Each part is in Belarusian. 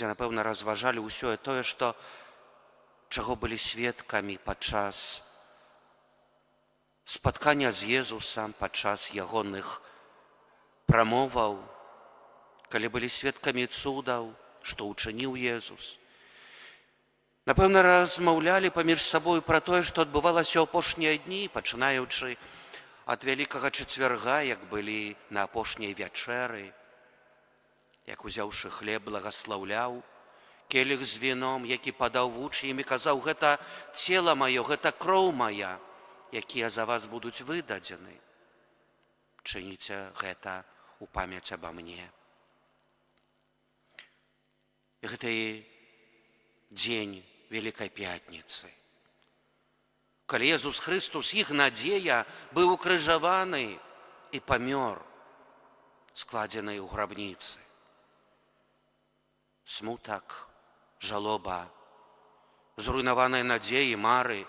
дзе, напэўна, разважалі ўсё тое, чаго былі сведкамі падчас спаткання з Езусам, падчас ягоных прамоваў, калі былі сведкамі цудаў, што ўчыніў Езус. Напэўна, размаўлялі паміж сабою пра тое, што адбывалася ў апошнія дні, пачынаючы ад Вялікага чацвярга, як былі на апошняй вячэры, як, узяўшы хлеб, благаслаўляў келіх з віном, які падаў вучням і казаў: гэта цела маё, гэта кроў мая, якія за вас будуць выдадзены. Чыніце гэта ў памяць аба мне. І гэта і дзень Вялікай Пятніцы, калі Езус Хрыстус, іх надзея, быў укрыжаваны і памёр, складзены ў грабніцы. Смутак, жалоба, зруйнаваныя надзеі, мары.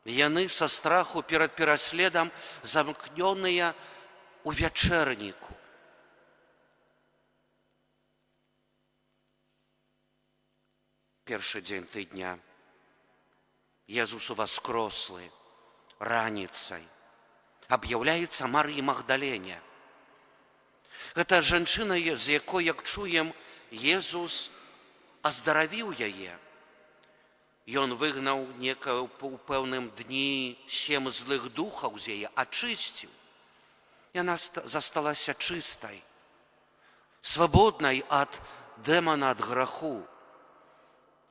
Яны са страху перад пераследам замкнёныя ў вячэрніку. Першы дзень тыдня Езус уваскрослы раніцай аб'яўляецца Марыі Магдалене. Гэта жанчына, з якой, як чуем, Езус аздаравіў яе. Ён выгнаў у пэўным дні 7 злых духаў з яе, ачысціў. Яна засталася чыстай, свабоднай ад дэмана, ад граху.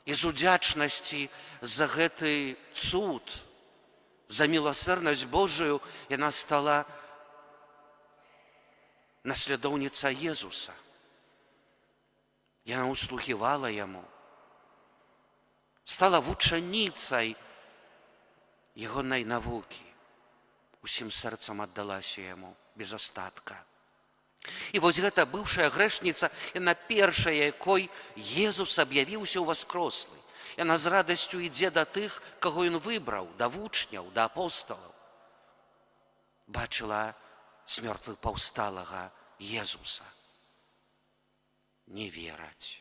І з удзячнасці за гэты цуд, за міласэрнасць Божую, яна стала наслядоўніцай Езуса. Яна услугівала яму, стала вучаніцай ягонай навукі, усім сэрцам аддалася яму без астатка. І вось гэта быўшая грэшніца, яна першая, якой Езус аб'явіўся ўваскрослы. Яна з радасцю ідзе да тых, каго ён выбраў, да вучняў, да апосталаў. Бачыла з мёртвых паўсталага Езуса. Не вераць.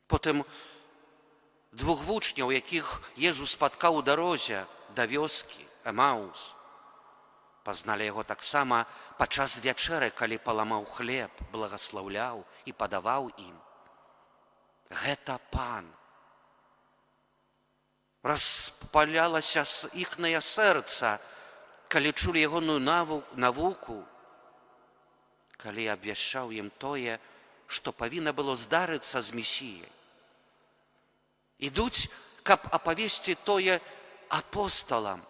Потым 2 вучняў, якіх Езус спаткаў у дарозе да вёскі Эмаус, пазналі яго таксама падчас вячэры, калі паламаў хлеб, благаслаўляў і падаваў ім. Гэта Пан. Распалялася іхнае сэрца, калі чулі ягоную навуку, калі абвяшчаў ім тое, што павінна было здарыцца з Месіяй. Ідуць, каб апавесці тое апосталам,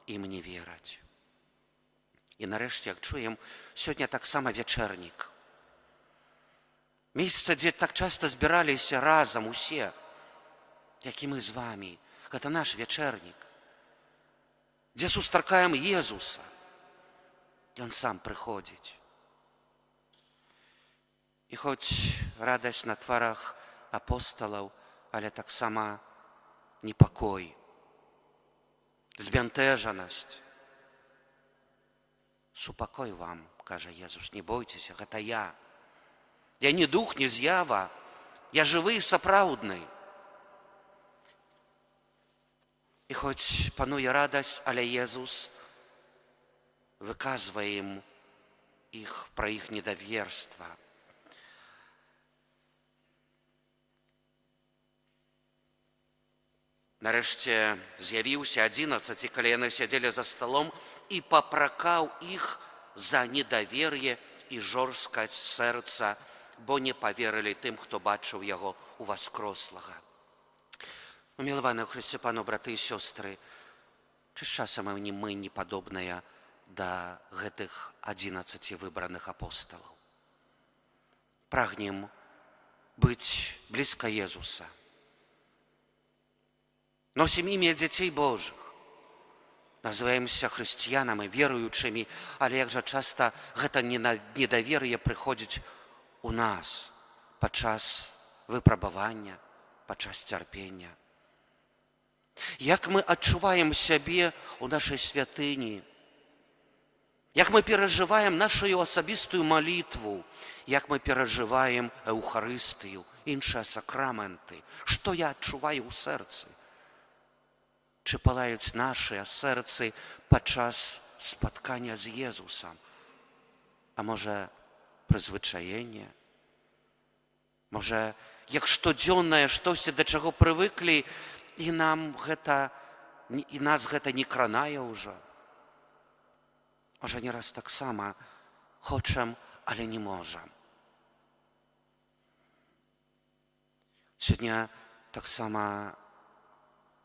ім не вераць. І нарэшце, як чуем, сёння таксама вячэрнік. Месца, дзе так часта збіраліся разам усе, як і мы з вамі. Гэта наш вячэрнік, дзе сустракаем Езуса. Ён сам прыходзіць. І хоць радасць на тварах апосталаў, але таксама непакой, збянтэжанасць. Супакой вам, кажа Езус, не бойцеся, гэта я. Я не дух, не з'ява, я жывы і сапраўдны. І хоць пануе радасць, але Езус выказвае ім пра іх недаверства. Нарэшце з'явіўся 11, калі яны сядзелі за сталом, і папракаў іх за недавер'е і жорсткасць сэрца, бо не паверылі тым, хто бачыў яго уваскрослага. Мілаваныя ў Хрысце Пану, браты і сёстры, ці часам мы не падобныя да гэтых 11 выбраных апосталаў? Прагнем быць блізка Езуса. Носім імя дзяцей Божых. Называемся хрысціянамі, веруючымі, але як жа часта гэта недавер'е прыходзіць у нас падчас выпрабавання, падчас цярпення. Як мы адчуваем сябе ў нашай святыні, як мы перажываем нашу асабістую малітву, як мы перажываем Эўхарыстыю, іншыя сакраменты, што я адчуваю ў сэрцы. Чи палаюць нашыя сэрцы падчас спаткання з Езусам? А можа, прызвычаенне? Можа, як штодзённае штосьці, да чаго прывыклі, і нас гэта не кранае ўжо? Можа, не раз таксама хочам, але не можам. Сёння таксама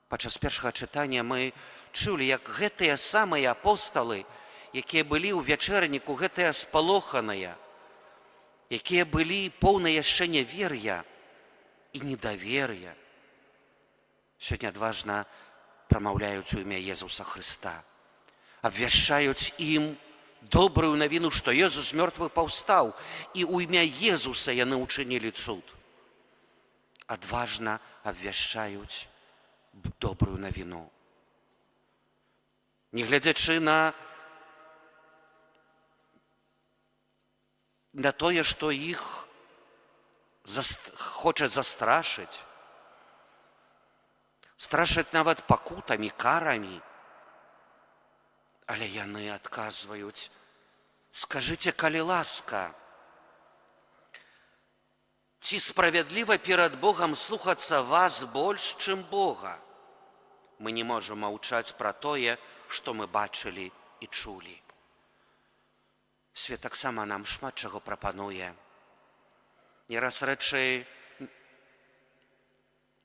падчас першага чытання мы чулі, як гэтыя самыя апосталы, якія былі ў вячэрніку, гэтыя спалоханыя, якія былі поўныя яшчэ нявер'я і недавер'я, сёння адважна прамаўляюць у імя Езуса Хрыста, абвяшчаюць ім добрую навіну, што Езус з мёртвых паўстаў, і ў імя Езуса яны ўчынілі цуд. Адважна абвяшчаюць добрую навіну. Негледзячы на тое, што іх хоча застрашыць, страшаць нават пакутамі, карамі, але яны адказваюць: скажыце, калі ласка, ці справядліва перад Богам слухацца вас больш, чым Бога? Мы не можам маўчаць пра тое, што мы бачылі і чулі. Свет таксама нам шмат чаго прапануе. Нераз рэчы,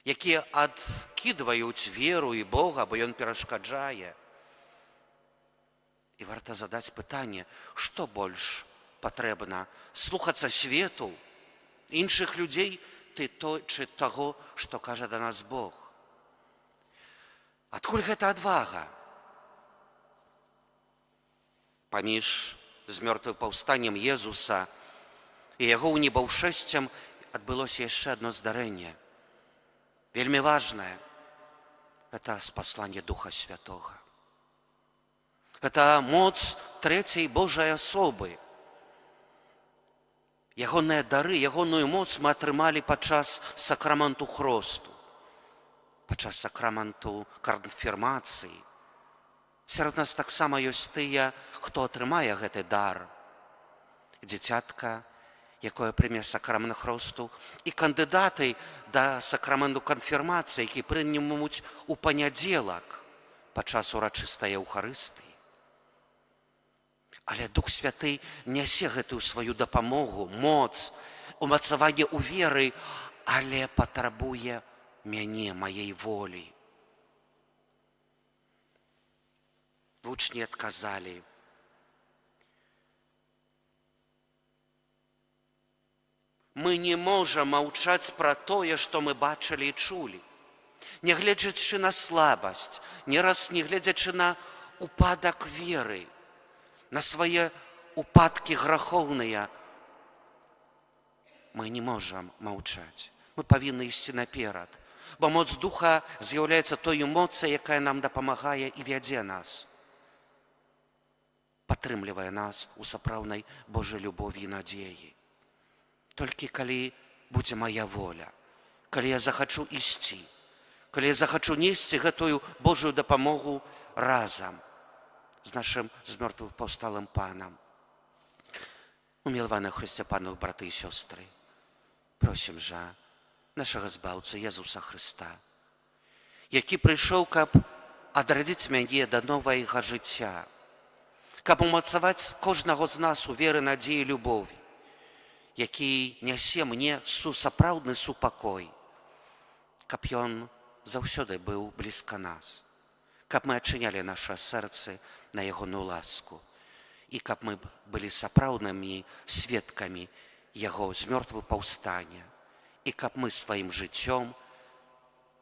якія адкідваюць веру і Бога, бо ён перашкаджае. І варта задаць пытанне, што больш патрэбна: слухацца свету, іншых людзей, чи таго, што кажа да нас Бог? Адкуль гэта адвага? Паміж з мёртвым паўстаннем Езуса і яго унебаўшэсцем адбылося яшчэ адно здарэнне. Вельмі важнае. Гэта спасланне Духа Святога. Гэта моц трэцяй Божай асобы. Ягоныя дары, ягоную моц мы атрымалі падчас сакраменту хросту, падчас сакраменту канфірмацыі. Сярод нас таксама ёсць тыя, хто атрымае гэты дар. Дзіцятка, якое прыме сакрамент хросту, і кандыдаты да сакраменту канфірмацыі, які прымуць у панядзелак падчас урачыстай Эўхарыстыі. Але Дух Святы нясе гэтую сваю дапамогу, моц, умацаванне ў веры, але патрабуе мяне, маей волі. Вучні адказалі: мы не можам маўчаць пра тое, што мы бачылі і чулі. Нягледзячы на слабасць, не раз не гледзячы на упадак веры, на свае упадкі грахоўныя, мы не можам маўчаць. Мы павінны ісці наперад, бо моц Духа з'яўляецца той моцай, якая нам дапамагае і вядзе нас, падтрымлівае нас у сапраўднай Божай любові і надзеі. Толькі калі будзе мая воля, калі я захачу ісці, калі я захачу несці гэтую Божую дапамогу разам з нашым з мёртвых паўсталым Панам. Умілаваныя Хрысце Панов, браты і сёстры, просім жа нашага Збаўцы Езуса Хрыста, які прыйшоў, каб адрадзіць мяне да новага жыцця, каб умацаваць кожнага з нас у веры, надзеі, любові, які нясе мне сапраўдны супакой, каб ён заўсёды быў блізка нас, каб мы адчынялі нашы сэрцы на ягоную ласку, і каб мы былі сапраўднымі сведкамі яго з мёртвых паўстання, і каб мы сваім жыццём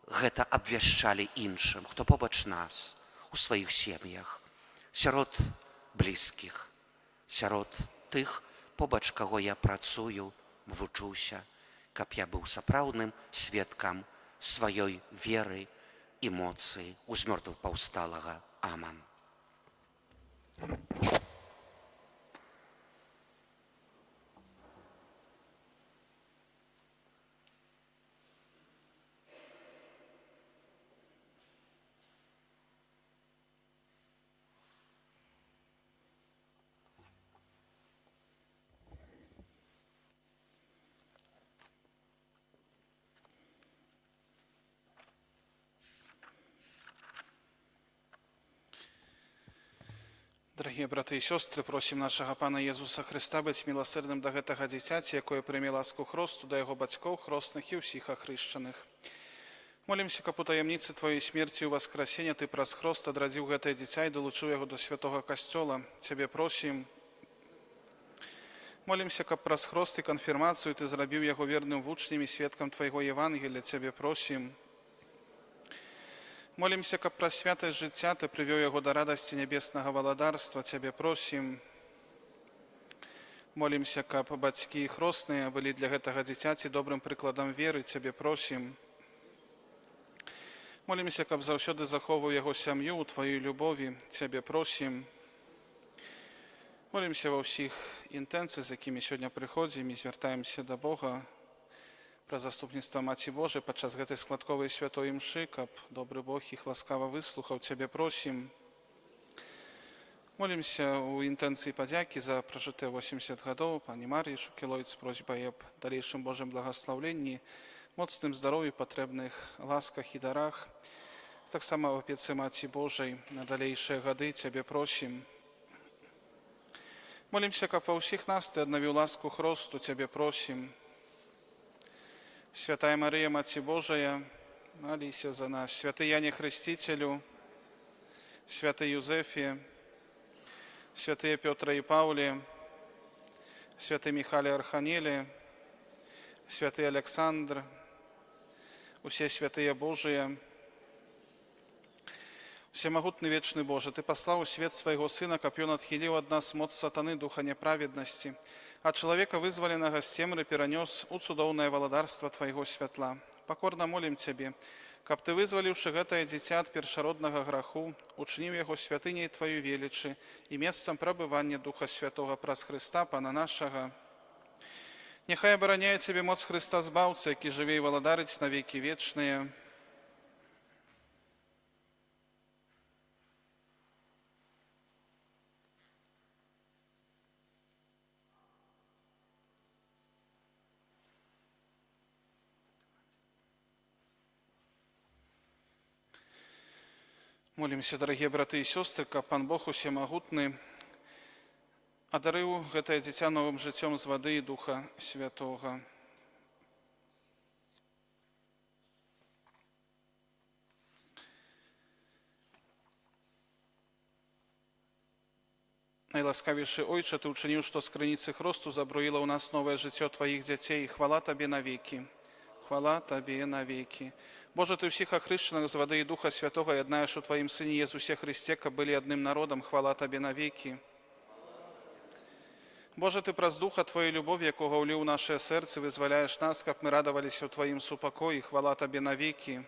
гэта абвяшчалі іншым, хто побач нас, у сваіх сем'ях, сярод блізкіх, сярод тых, побач каго я працую, вучуся, каб я быў сапраўдным сведкам сваёй веры і моцы ў з мёртвых паўсталага. Аман. Дорогие браты и сестры, просим нашего Пана Иисуса Христа быть милосердным до гэтага дзіцяці, якое прыме ласку хросту, да яго бацькоў, хростных і ўсіх ахрышчаных. Молимся, каб у таямніцы Твоей смерти и воскресения Ты праз хрост адрадзіў гэтае дзіця і долучыў яго до святого касцёла. Цябе просим. Молимся, каб праз хрост и конфирмацию Ты зрабіў яго верным вучнем и сведкам Твоего Евангелия. Цябе просим. Молимся, каб праз святасць жыцця Ты прывёў яго да радасці нябеснага валадарства. Цябе просим. Молимся, каб бацькі і хросныя былі для гэтага дзіцяці добрым прыкладам веры. Цябе просим. Молимся, каб заўсёды захоўваў яго сям'ю ў Тваёй любові. Цябе просим. Молимся ва ўсіх інтэнцыях, з якімі сёння прыходзім і звяртаемся да Бога пра заступніцтва Маці Божай падчас гэтай складковай святой імшы, каб добры Бог іх ласкава выслухаў. Цябе просим. Молимся у інтэнцыі падзякі за пражытыя 80 гадоў пані Марыі Шукілойц з просьбай аб далейшым Божым благаслаўленні, моцным здароўі, патрэбных ласках і дарах. Таксама в апецы Маці Божай на далейшыя гады. Цябе просим. Молимся, каб ва ўсіх нас Ты аднавіў ласку хросту. Цябе просим. Святая Мария, Маці Божая, молися за нас. Святый Яне Хрестителю, святый Юзефе, святые Петра и Павле, святый Михаил Архангеле, святый Александр, усе святые Божие. Всемогутный вечный Боже, Ты послал у свет Своего Сына, каб Ён адхіліў ад нас моц сатаны, духа неправедности, а человека, вызволенного с темры, перенес у цудоўнае валадарства Твоего святла. Покорно молим Тебе, каб Ты, вызваліўшы гэтае дзіця ад першароднага граху, учыніў яго святыняй Твою велічы і месцам прабывання Духа Святого праз Христа, Пана нашага. Няхай абараняе Цябе моц Христа Збаўцы, які жыве і валадарыць на векі вечныя. Молимся, дорогие браты и сестры, каб Пан Бог усемагутны адарыў гэтае дзіця новым жыццём з вады і Духа Святога. Найласкавейшы Ойча, Ты учыніў, што з крыніцы хросту забруіла ў нас новае жыццё Тваіх дзяцей. Хвала Табе навекі. Хвала Табе навекі. Боже, Ты ўсіх ахрышчаных з вады і Духа Святога яднаеш у Тваім Сыне Езусе Христе, каб былі адным народам. Хвала Табе навекі. Боже, Ты праз Духа Твоей любові, якога ўліў у нашыя сэрцы, вызваляеш нас, каб мы радаваліся ў Тваім супакоі. Хвала Табе навекі.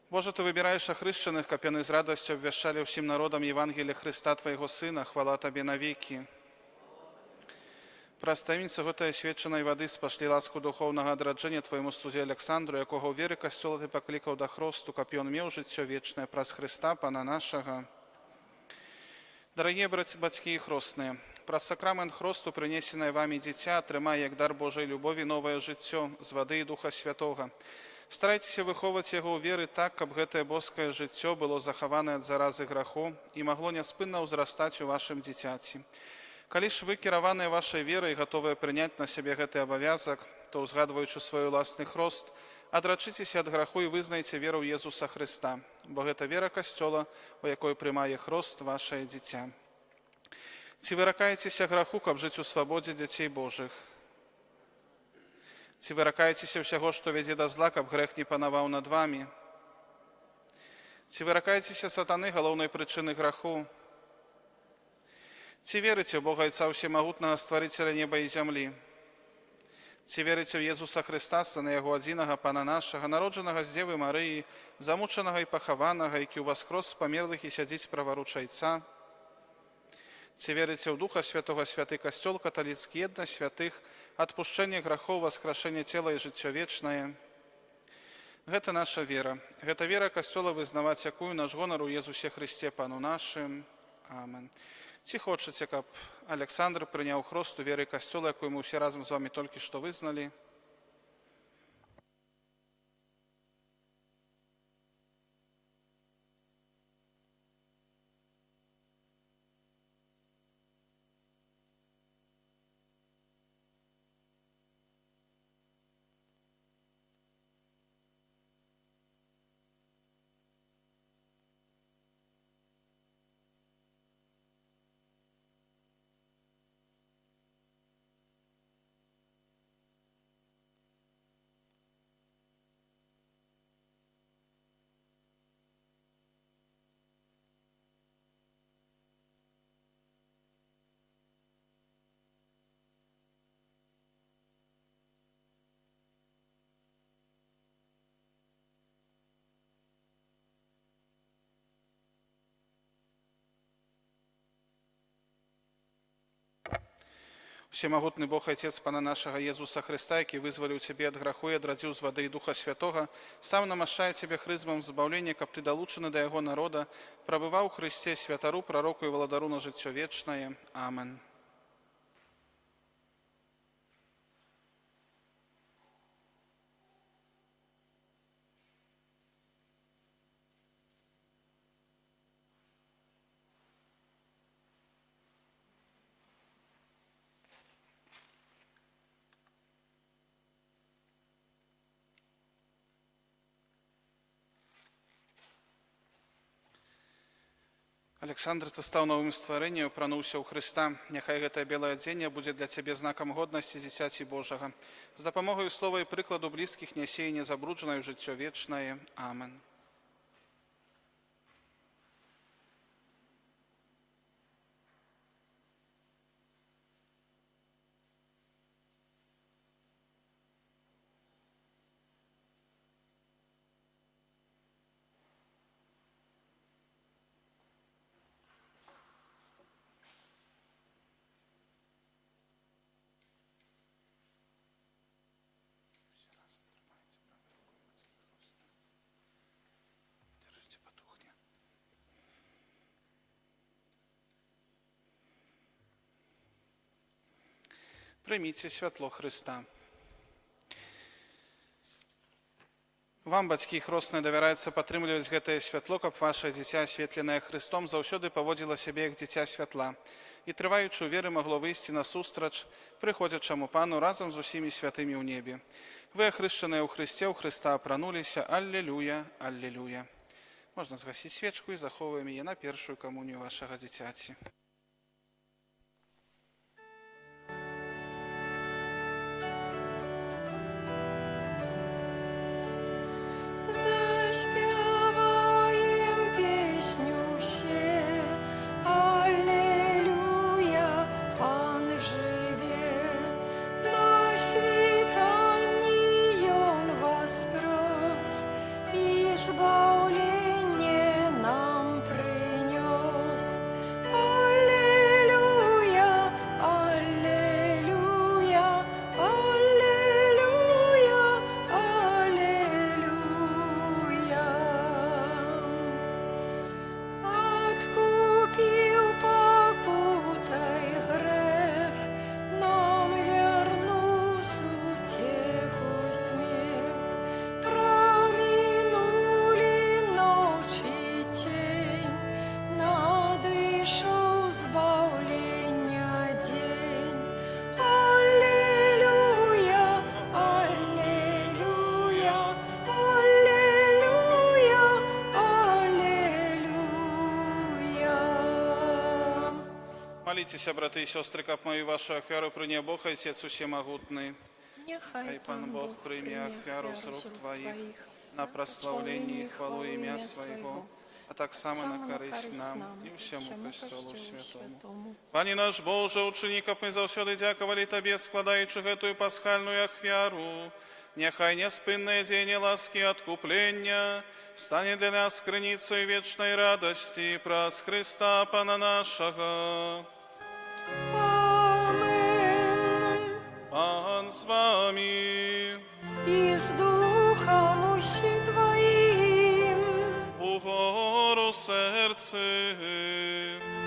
Боже, Ты выбіраеш ахрышчаных, каб яны з радасцю абвяшчалі ўсім народам Евангелія Христа Твайго Сына. Хвала Табе навекі. Праз таемніцу гэтай свечанай вады спашлі ласку духоўнага адраджэння Твайму слузе Александру, якога ў веры касцёла Ты паклікаў да хросту, каб ён меў жыццё вечнае праз Христа, Пана нашага. Дарагія бацькі і хросныя, праз сакрамент хросту, прынесенае Вамі дзіця, атрымае як дар Божай любові новае жыццё з вады і Духа Святога. Старайцеся выхоўваць яго ў веры так, каб гэтае боскае жыццё было захаванае ад заразы граху і магло няспынна ўзрастаць у вашым дзіцяці. Калі ж вы, кіраваныя вашай верай, гатовыя прыняць на сябе гэты абавязак, то, узгадваючы свой уласны хрост, адрачыцеся ад граху і вызнайце веру ў Езуса Христа, бо гэта вера касцёла, у якой прымае хрост вашае дзіця. Ці выракаецеся граху, каб жыць у свабодзе дзяцей Божых? Ці выракаецеся ўсяго, што вядзе да зла, каб грэх не панаваў над вамі? Ці выракаецеся сатаны, галоўнай прычыны граху? Ці верыце ў Бога Айца Усемагутнага, Стварыцеля неба і зямлі? Ці верыце ў Езуса Христа, Сына Яго адзінага, Пана нашага, народжанага з Дзевы Марыі, замучанага і пахаванага, які ўваскрос з памерлых і сядзіць праваруч Айца? Ці верыце ў Духа Святога, святы касцёл каталіцкі, еднасць святых, адпушчэнне грахоў, васкрашэнне цела і жыццё вечнае? Гэта наша вера. Гэта вера касцёла, вызнаваць якую наш гонар у Езусе Христе, Пану нашым. Амен. Ці хочаце, каб Александр прыняў хрост у веры касцёла, якую мы ўсе разам з вамі толькі што вызналі? Всемагутны Бог, Отец Пана нашага Езуса Христа, які вызваліў Цябе ад граху і адрадзіў з вады і Духа Святога, сам намашчае Цябе хрызмам збаўлення, каб Ты далучаны да Яго народа, прабываў у Христе святару, прароку і валадару на жыццё вечнае. Амен. Александр, ты стаў новым стварэннем, апрануўся ў Хрыста. Няхай гэтае белае адзенне будзе для Цябе знакам годнасці дзіцяці Божага. З дапамогай слова і прыкладу блізкіх нясе і незабруджанае жыццё вечнае. Амен. Прыміце святло Хрыста. Вам, бацькі і хросныя, давяраецца падтрымліваць гэтае святло, каб вашае дзіця, асветленае Хрыстом, заўсёды паводзіла сябе як дзіця святла і, трываючы ў веры, магло выйсці насустрач прыходзячаму Пану разам з усімі святымі ў небе. Вы, ахрышчаныя ў Хрысце, ў Хрыста апрануліся. Аллелуя, аллелуя. Можна згасіць свечку і захоўваем яе на першую камунію вашага дзіцяці. Молитеся, браты и сестры, как мою вашу ахвяру принял Бог, Отец Всемогутный. Нехай Пан Бог прими ахвяру с рук Твоих на прославление и хвалу имя Своего, а так само на корысть нам и всему престолу святому. Пане наш Боже, учини, как мы завсёды дяковали Тебе, складаючи эту пасхальную ахвяру, нехай неспинное день ласки откупления стане для нас скрыницей вечной радости праз Христа Пана нашего. Amen. Пан с вами. И с Духом Ущи Твоим. Угору сердце.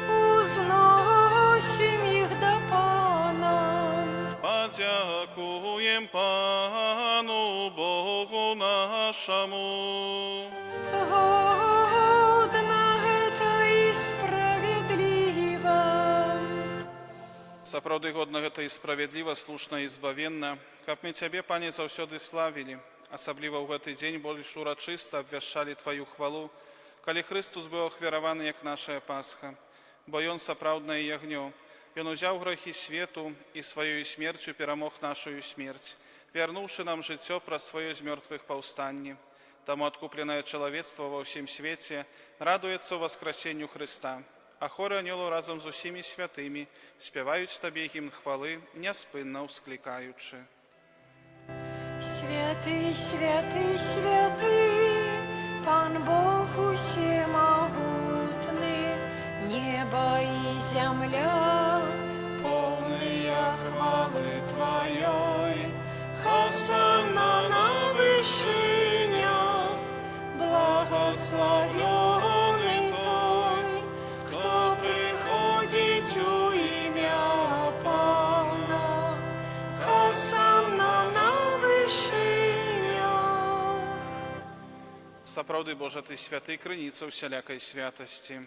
Узносим их до Пана. Подякуем Пану Богу нашему. Годно это и справедливо. Сапраўды годна гэта і справядліва, слушна і збавенна, каб мы Цябе, Пане, заўсёды славілі, асабліва ў гэты дзень больш урачыста абвяшчалі Тваю хвалу, калі Хрыстус быў ахвяраваны як нашая Пасха, бо Ён сапраўднае ягнё. Ён узяў грахі свету і сваёю смерцю перамог нашую смерць, вярнуўшы нам жыццё праз сваё з мёртвых паўстанне. Таму адкупленае чалавецтва ва ўсім свеце радуецца ўваскрасенню Хрыста, а хоры анёлаў разам з усімі святымі спяваюць Табе гімн хвалы, няспынна ўсклікаючы. Святый, святый, святый, Пан Бог Всемогутный, небо и земля, полные хвалы. Сапраўды, Божа, Ты святы, крыніца ўсялякай святасці.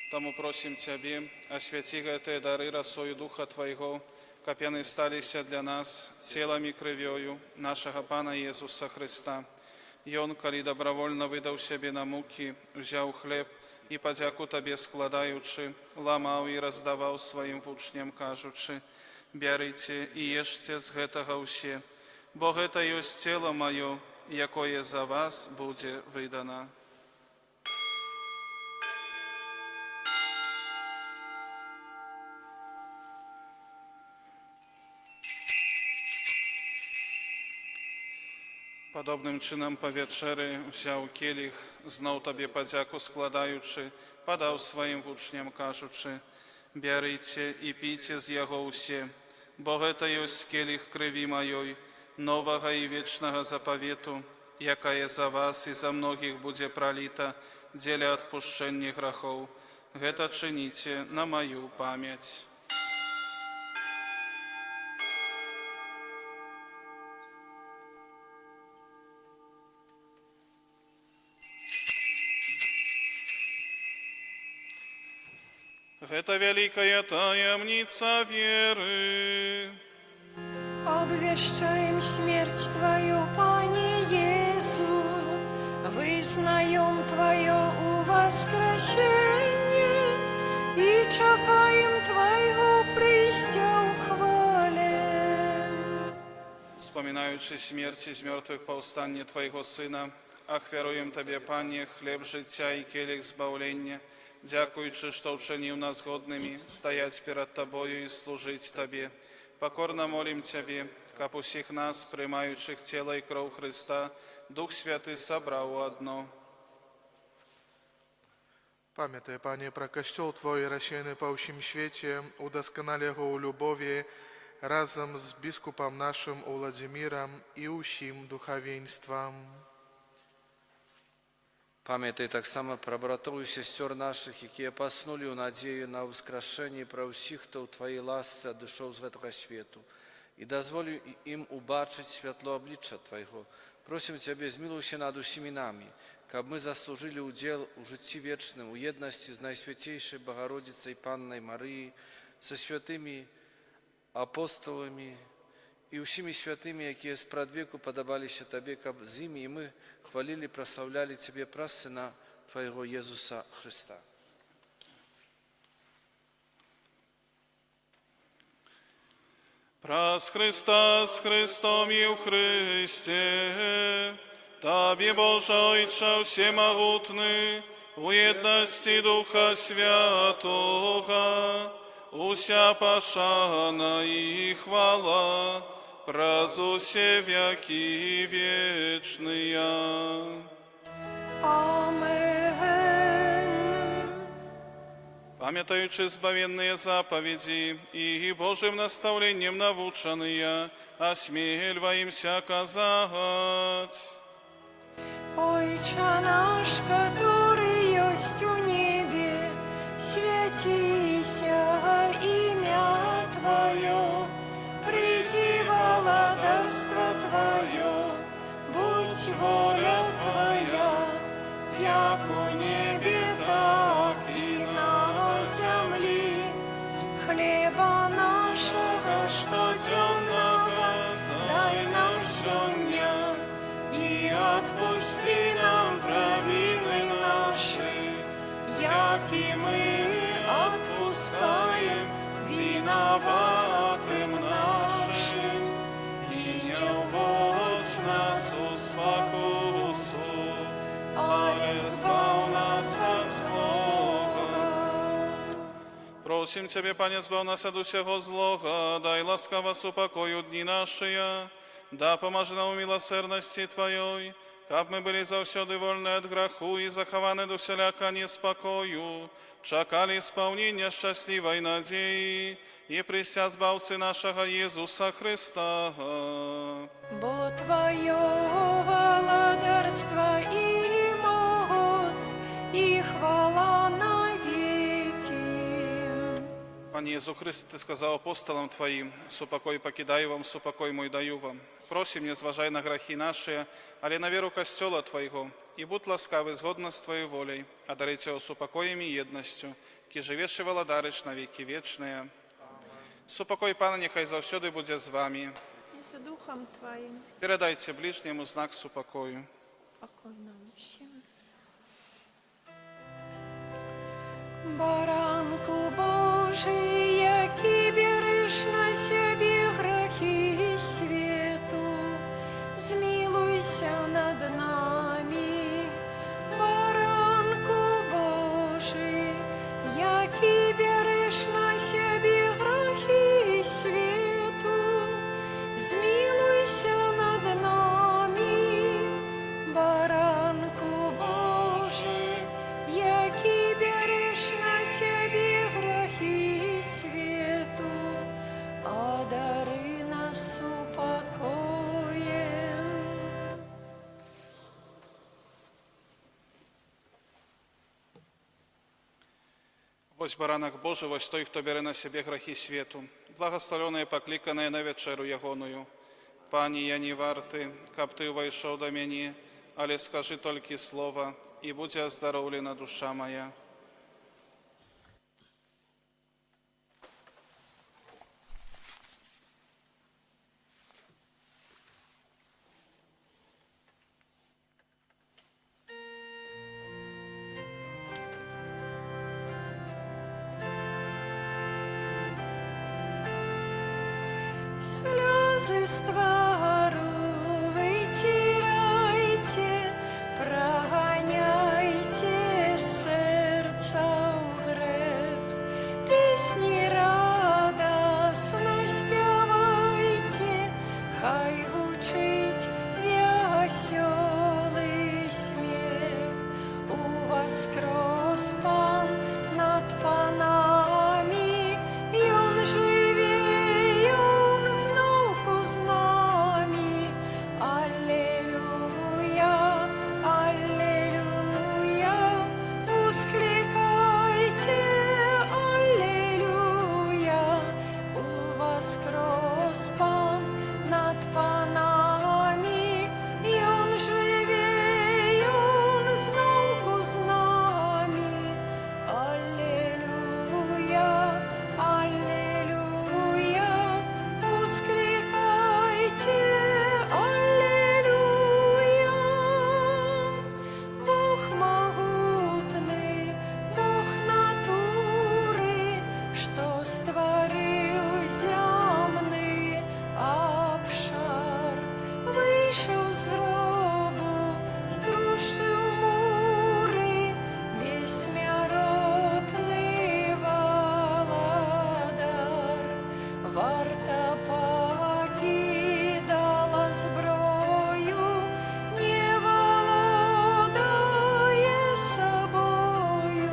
Таму просім Цябе, асвяці гэтыя дары расою Духа Твайго, каб яны сталіся для нас целам і крывёю нашага Пана Езуса Хрыста. Ён, калі добровольно выдаў сябе на мукі, узяў хлеб і, падзяку Табе складаючы, ламаў і раздаваў сваім вучням, кажучы: «Бярыце і ешце з гэтага ўсе, бо гэта ёсць цела маё, якое за вас будзе выдана». Падобным чынам па вячэры ўзяў келіх, зноў Табе падзяку складаючы, падаў сваім вучням, кажучы: «Бярыце і піце з яго ўсе, бо гэта ёсць келіх крыві маёй, новага і вечнага запавету, якая за вас і за многіх будзе праліта дзеля адпушчэння грахоў. Гэта чыніце на маю памяць». Гэта вялікая таямніца веры. Обвещаем смерть Твою, Пане Иису, вызнаем Твое воскресение и чекаем Твоего прийстя у хвале. Wspominaючи смерти з мертвых повстання Твоего Сына, ахвяруем Табе, Пане, хлеб життя і келих збавлення, дякуючи, що вчинив нас годними стоять перед Тобою і служить Табе. Покорно молим Тебе, каб усіх нас, приймаючих тіло і кров Христа, Дух Святий собрав у одно. Pamiętaj, Panie, про Kościół Twój rozsiany po всім świecie, udoskonale go u lubowie, razem z biskupem naszym Włodzimierem i усім duchowieństwem. Памятай таксама пра братоў і сясцёр нашых, якія паснулі ў надзею на ўскрашэнне, пра ўсіх, хто ў Тваёй ласцы адышоў з гэтага свету, і дазволі ім убачыць святло аблічча Твайго. Просім Цябе, змілуйся над усімі намі, каб мы заслужылі ўдзел у жыцці вечным, у еднасці з Найсвяцейшай Багародзіцай Паннай Марыі, са святымі апосталамі і ўсімі святымі, якія спрадвеку падабаліся Табе, каб з імі і мы хвалили, прославляли Тебе праз Сына Твоего Иисуса Христа. Праз Христа з Христом і в Христе, Табі, Боже Отче всемогутний, у єдності Духа Святого, уся пошана і хвала, праз усе веки вечные. Амен. Памятаючи збавенные заповеди и Божьим наставлением навученные, осмеливаемся казать: Отче наш, который есть у небе, святися имя Твое, приди владарство Твое, будь воля Твоя, як у небе, так и на земле. Хлеба нашего штоденного дай нам сегодня, и отпусти нам провины наши, як и мы отпускаем виноватым нашим, и не вводь нас у спокусу, але збав нас от злого. Просим Тебе, Пане, збав нас от усього злого, дай ласкаво супокою дни наши, да поможи нам у милосердности Твоей, каб мы были завсёды вольны от греху и захованы до всяляка неспокою, чакали исполнения счастливой надеи и прися збавцы нашего Иисуса Христа. Бо Твое владарство и моц, и хвала навеки. Пане Єзу Христе, Ти сказав апостолам Твоїм, «Супокой покидаю вам, супокой мой даю вам. Просим, не зважай на грехи наши, але на веру Костела Твоего, и будь ласкавый згодно с Твоей волей, одарить его супокоем и едностью, ки живеш и володариш на веки вечные. Супокой Пана нехай завсёды буде з вами. І з духом Твоїм. Передайте ближнему знак супокою. Покой нам всім. Баранку Божий, який береш на себе грехи світу, змилуйся над нами. Баранку Божий, який береш на себе грехи світу, змилуйся над нами. Баранку Божий, який береш на себе грехи світу, одари нас упокоєм. Вось баранак Божий, вось той, хто бере на себе грехи світу, благословене, покликане на вечеру ягоную. Пані, я не варты, каб Ти увайшов до мене, але скажи тільки слово, і буде оздоровлена душа моя. Слезы с твару вытирайте, прогоняйте сердца у грех. Песни радостно спевайте, хай гучить веселый смех. У воскрес Пан над панами, и Он живе, и Он знову з нами. Аллилуйя, аллилуйя, ускликайте, аллилуйя. У воскрес Пан над панами, и Он живе, и Он знову з нами. Аллилуйя, аллилуйя, ускликайте, аллилуйя. Бог могутний, Бог натури, що створив земний обшар, вийшов з гробу, струшив мури, безсмертний володар. Варта покидала зброю, не володає собою.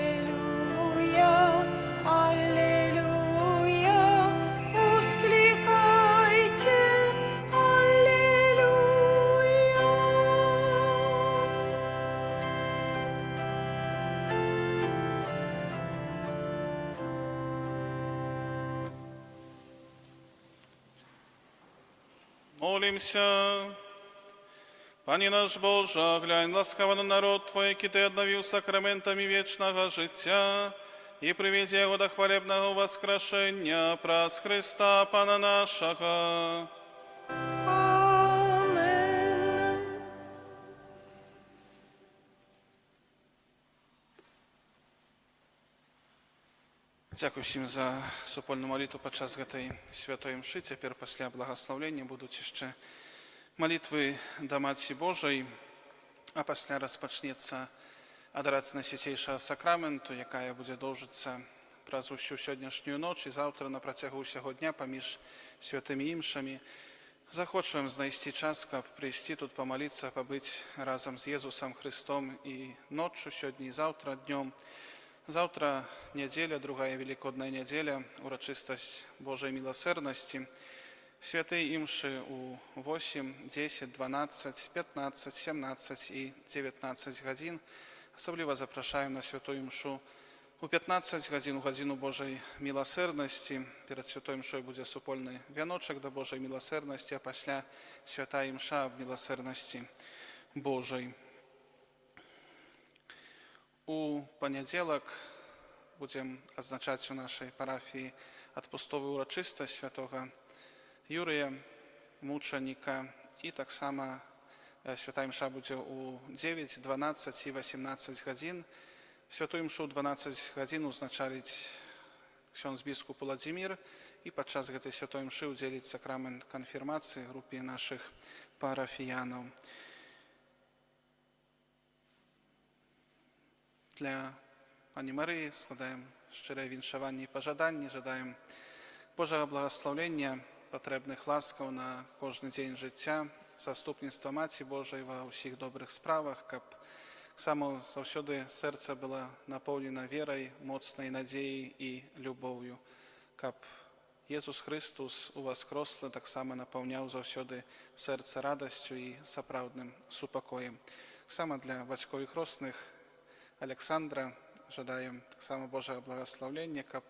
Аллилуйя, аллилуйя, ускликайте, аллилуйя. Молимся. Пане наш Боже, глянь ласкаво на народ Твой, який Ти обновив сакраментами вечного життя, і приведи його до хвалебного воскрешення праз Христа Пана нашого. Amen. Дякую всім за супольну молитву падчас гэтай святой мшы. Цяпер пасля благословлення будуць яшчэ молитвы да Маці Божай, а пасля распачнецца адорацыя Свяцейшага сакраменту, якая будзе доўжыцца праз усю сённяшнюю ноч і заўтра на працягу ўсяго дня паміж святымі імшамі. Захочваем знайсці час, каб прыйсці тут памаліцца, пабыць разам з Езусам Христом і ноччу сёння, і заўтра днём. Заўтра нядзеля, другая велікодная нядзеля, урачыстасць Божай міласэрнасці. Святыя імшы у 8, 10, 12, 15, 17 і 19 гадзін. Асабліва запрашаем на святую імшу У 15 гадзін, у гадзіну Божай міласерднасці, перад святой імшою будзе супольны вяночак да Божай міласерднасці, а пасля святая імша аб міласерднасці Божай. У панядзелак будзем адзначаць у нашай парафіі адпустовую урачыстасць святога Юрыя, мучаніка, і таксама святая імша будзе ў 9, 12 і 18 гадзін. Святую імшу ў 12 гадзін узначаліць ksiądz biskup Владзімір і падчас гэтай святой імшы ўдзеліць сакрамент канфірмацыі групе нашых парафіянаў. Для Пані Марыі складаем шчырыя віншаванні і пажаданні, жадаем Божага благаслаўлення, патрэбных ласкаў на кожны дзень жыцця, заступніцтва Маці Божай ва ўсіх добрых справах, каб само заўсёды сэрца было напоўнена верай, моцнай надзеяй і любоўю, каб Езус Христус уваскрослы таксама напаўняў заўсёды сэрца радасцю і сапраўдным супакоем. Таксама для бацькоў і хросных Александра жадаем таксама Божага благаслаўлення, каб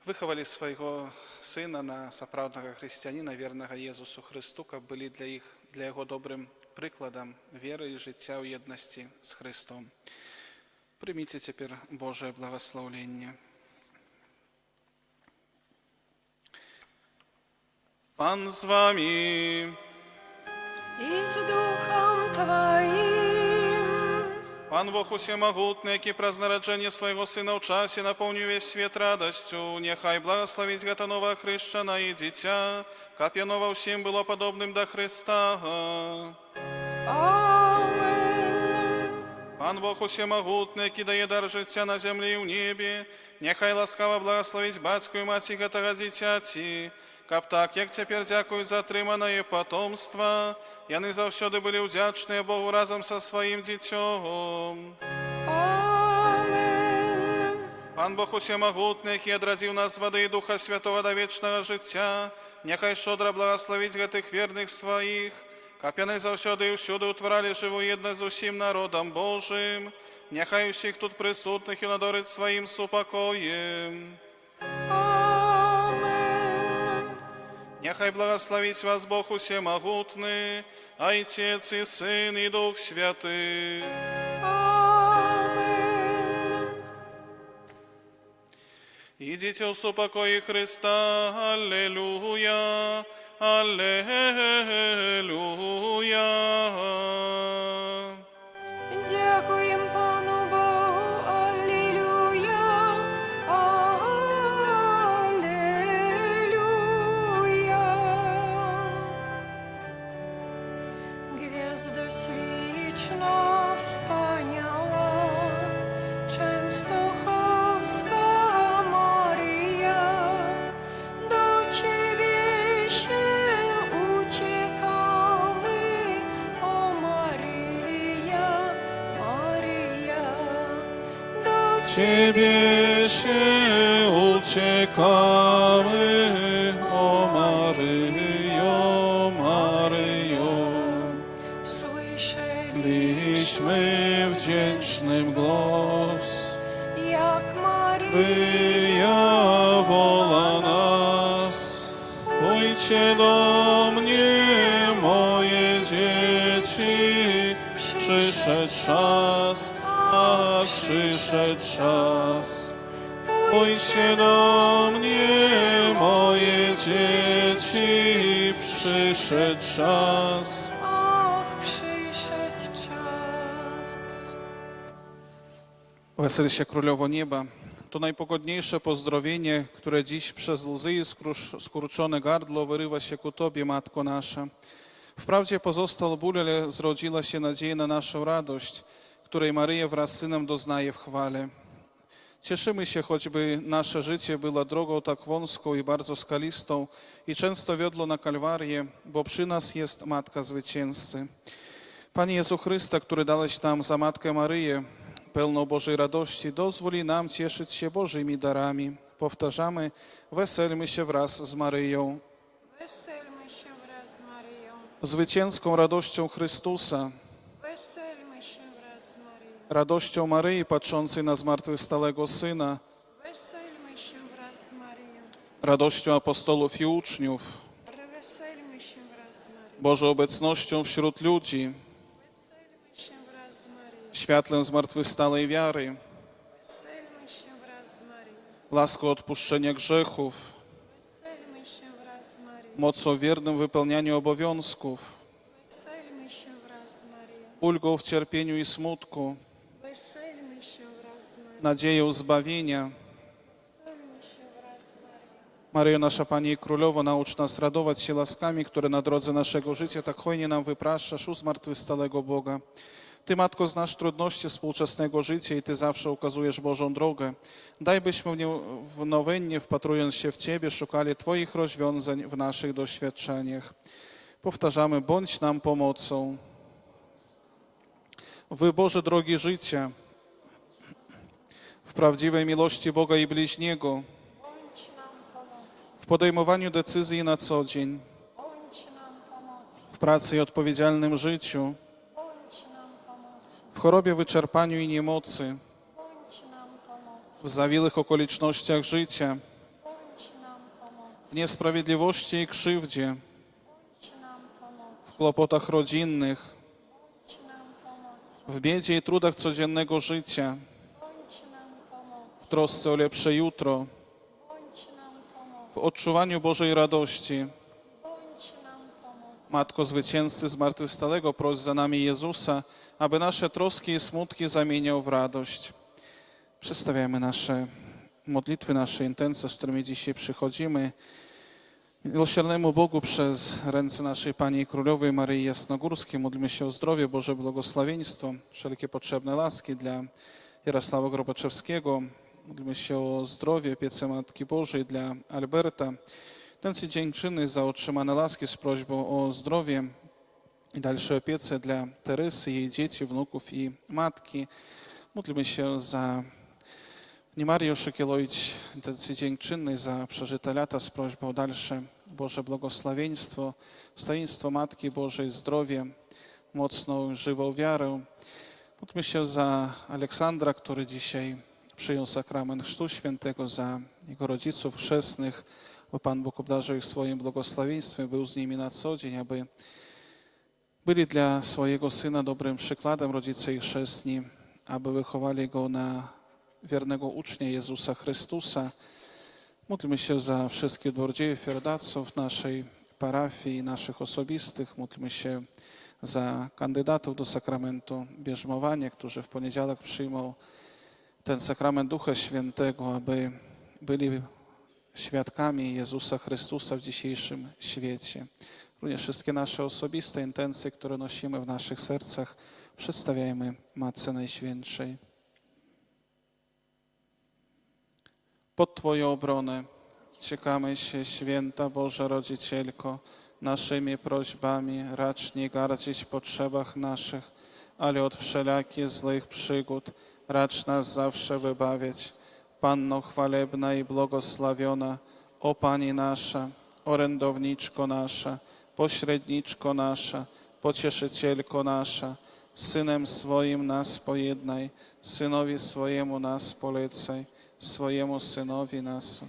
выхавалі свайго сына на сапраўднага хрысціяніна, вернага Езусу Христу, каб былі для яго добрым прыкладам веры і жыцця ў еднасці з Христом. Прыміце цяпер Божае благаслаўленне. Пан з вамі. И с Духом Твоим. Пан Бог усемагутны, які праз нараджэнне свайго сына ў часе напоўніў увесь свет радасцю, няхай благаславіць гэта новаахрышчана і дзіця, каб яно ва ўсім было падобным да Христа. Аминь. Пан Бог усемагутны, які дае дар жыцця на зямлі і ў небе, няхай ласкава благаславіць бацьку і маці гэтага дзіцяці, каб так, як цяпер дзякуюць за атрыманае патомства, яны заўсёды былі ўдзячныя Богу разам са сваім дзіцём. Аминь. Пан Бог усемагутны, які адрадзіў нас з вады і Духа Святога да вечнага жыцця, няхай шчодра благаславіць гэтых верных сваіх, каб яны заўсёды і ўсюды ўтваралі жывую еднасць з усім народам Божым, няхай усіх тут прысутных і надорыць сваім супакоем. Аминь. Няхай благаславіць вас Бог усемагутны, Айцец і Сын і Дух Святы. Аминь. Ідзіце ў супакоі Христа. Аллилуйя. Аллилуйя. Дякуем Пану Богу. Аллилуйя. Аллилуйя. Gwiazdo śliczna wspaniała, Częstochowska Maryja, do Ciebie się uciekamy, o Maryja, Maryja, do Ciebie się uciekamy, o Maryjo, Maryjo. Słyszeliśmy, Wdzięcznym głos, jak Maryja wyjawola nas. Pójdźcie do mnie, moje dzieci, przyszedł czas, przyszedł czas. Pójdźcie do mnie, moje dzieci, przyszedł czas. Ach, przyszedł czas. Weselj się Królowo Nieba. To najpogodniejsze pozdrowienie, które dziś przez łzy i skurczone gardło wyrywa się ku Tobie, Matko nasza. Wprawdzie pozostał ból, ale zrodziła się nadzieja na naszą radość, której Maryja wraz z Synem doznaje w chwale. Cieszymy się, choćby nasze życie było drogą tak wąską i bardzo skalistą i często wiodło na Kalwarię, bo przy nas jest Matka Zwycięzcy. Panie Jezu Chryste, który dałeś nam za Matkę Maryję, pełną Bożej radości, dozwól nam cieszyć się Bożymi darami. Powtarzamy, weselmy się wraz z Maryją. Weselmy się wraz z Maryją. Zwycięską radością Chrystusa, Weselmy się wraz z Maryją. Radością Maryi, patrzącej na zmartwychwstałego Syna, Weselmy się wraz z Marią. radością apostołów i uczniów, Weselmy się wraz z Marią. Bożą obecnością wśród ludzi, Weselmy się wraz z Marią. światlem zmartwychwstałej wiary, Weselmy się wraz z Marią. laską odpuszczenia grzechów, Weselmy się wraz z Marią. mocą w wiernym wypełnianiu obowiązków, Weselmy się wraz z Marią. ulgą w cierpieniu i smutku, Weselmy się wraz z Marią. nadzieją zbawienia. Weselmy się wraz z Marią. Maryjo, nasza Pani i Królowo, naucz nas radować się łaskami, które na drodze naszego życia tak hojnie nam wypraszasz u zmartwychwstałego Boga. Ty, Matko, znasz trudności współczesnego życia i Ty zawsze ukazujesz Bożą drogę. Daj, byśmy w nowennie, wpatrując się w Ciebie, szukali Twoich rozwiązań w naszych doświadczeniach. Powtarzamy, bądź nam pomocą. W wyborze drogi życia, w prawdziwej miłości Boga i bliźniego, Bądź nam pomocą. w podejmowaniu decyzji na co dzień, Bądź nam pomocą. w pracy i odpowiedzialnym życiu, Bądź nam pomocą. w chorobie, wyczerpaniu i niemocy, Bądź nam pomocą. w zawiłych okolicznościach życia, Bądź nam pomocą. w niesprawiedliwości i krzywdzie, Bądź nam pomocą. w kłopotach rodzinnych, Bądź nam pomocą. w biedzie i trudach codziennego życia, Bądź nam pomocą. w trosce o lepsze jutro, Bądź nam pomocą. w odczuwaniu Bożej radości. Bądź nam pomocą. Matko Zwycięzcy Zmartwychwstałego, proś za nami Jezusa, aby nasze troski i smutki zamieniał w radość. Przedstawiamy nasze modlitwy, nasze intencje, z którymi dzisiaj przychodzimy. Miłosiernemu Bogu przez ręce naszej Pani Królowej Maryi Jasnogórskiej modlimy się o zdrowie, Boże błogosławieństwo, wszelkie potrzebne łaski dla Jarosława Gorbaczewskiego. Modlimy się o zdrowie, opiece Matki Bożej dla Alberta. Intencji dziękczyny za otrzymane łaski z prośbą o zdrowie i dalsze opiece dla Teresy, jej dzieci, wnuków i matki. Modlimy się za Marię Szykielowicz, intencji dziękczynnej za przeżyte lata z prośbą o dalsze Boże błogosławieństwo, wstajeństwo Matki Bożej, zdrowie, mocną, żywą wiarę. Módlmy się za Aleksandra, który dzisiaj przyjął sakrament Chrztu Świętego, za jego rodziców chrzestnych, bo Pan Bóg obdarzył ich swoim błogosławieństwem, był z nimi na co dzień, aby byli dla swojego syna dobrym przykładem rodzice i chrzestni, aby wychowali go na wiernego ucznia Jezusa Chrystusa. Módlmy się za wszystkich dobrodziejów, fierdaców naszej parafii, naszych osobistych. Módlmy się za kandydatów do sakramentu bierzmowania, którzy w poniedziałek przyjmą ten sakrament Ducha Świętego, aby byli świadkami Jezusa Chrystusa w dzisiejszym świecie. Również wszystkie nasze osobiste intencje, które nosimy w naszych sercach, przedstawiajmy Matce Najświętszej. Pod Twoją obronę ciekamy się, Święta Boża Rodzicielko, naszymi prośbami racz nie gardzić potrzebach naszych, ale od wszelakich złych przygód racz nas zawsze wybawiać. Panno chwalebna i błogosławiona, o Pani nasza, orędowniczko nasza, pośredniczko nasza, pocieszycielko nasza, Synem swoim nas pojednaj, Synowi swojemu nas polecaj, swojemu Synowi nas.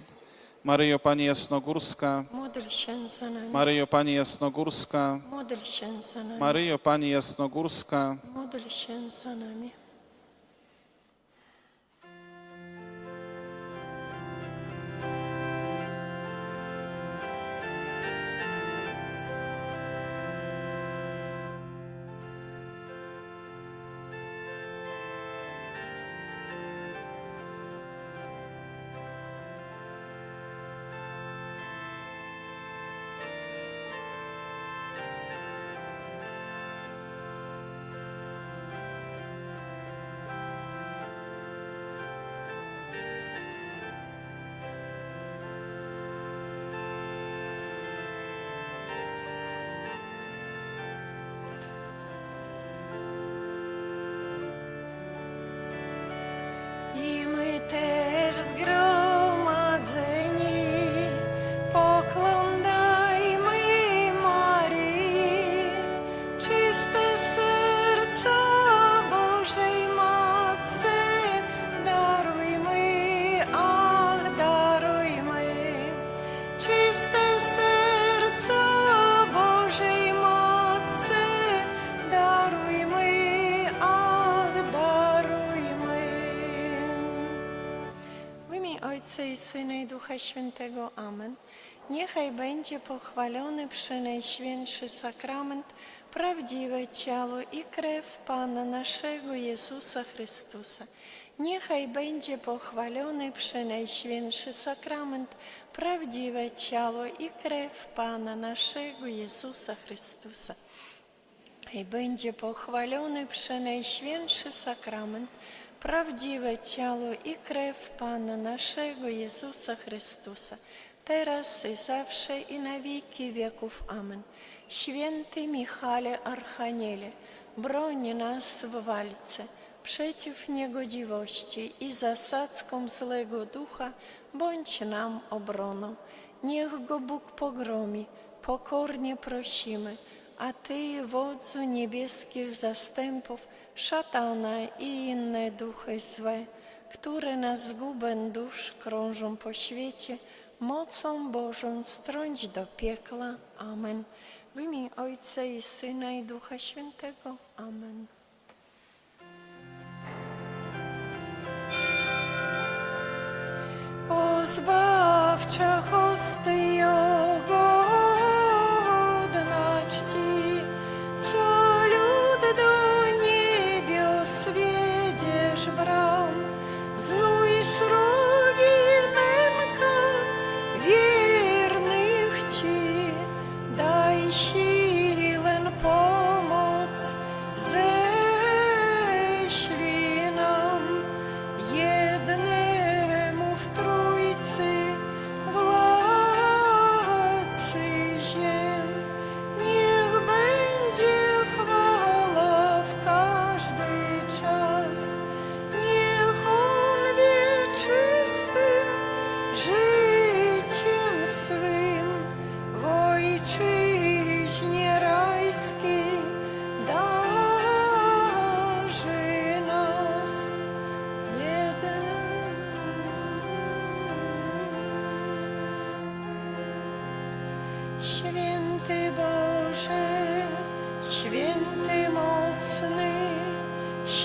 Maryjo Pani Jasnogórska, Módl się za nami. Maryjo Pani Jasnogórska, Módl się za nami. Maryjo Pani Jasnogórska, Módl się za nami. Ojca i Syna i Ducha Świętego. Amen. Niechaj będzie pochwalony przenajświętszy sakrament, prawdziwe ciało i krew Pana naszego Jezusa Chrystusa. Niechaj będzie pochwalony przenajświętszy sakrament, prawdziwe ciało i krew Pana naszego Jezusa Chrystusa. I będzie pochwalony przenajświętszy sakrament, prawdziwe ciało i krew Pana naszego Jezusa Chrystusa, teraz i zawsze i na wieki wieków. Amen. Święty Michale Archaniele, broń nas w walce przeciw niegodziwości i zasadzkom złego ducha, bądź nam obroną. Niech go Bóg pogromi, pokornie prosimy, a Ty, wodzu niebieskich zastępów, szatana i inne duchy złe, które na zgubę dusz krążą po świecie, mocą Bożą strąć do piekla. Amen. W imię Ojca i Syna i Ducha Świętego. Amen. O zbawcza hosty godna czci, co lud do niebios wiedziesz bram, znój srogi męka wiernych Ci, daj siłę pomoc, ześlij nam jednemu w Trójcy władcy ziem. Niech będzie chwała w każdy czas, niech On wieczystym życiem swym w Ojczyźnie rajskiej darzy nas jeden. Święty Boże,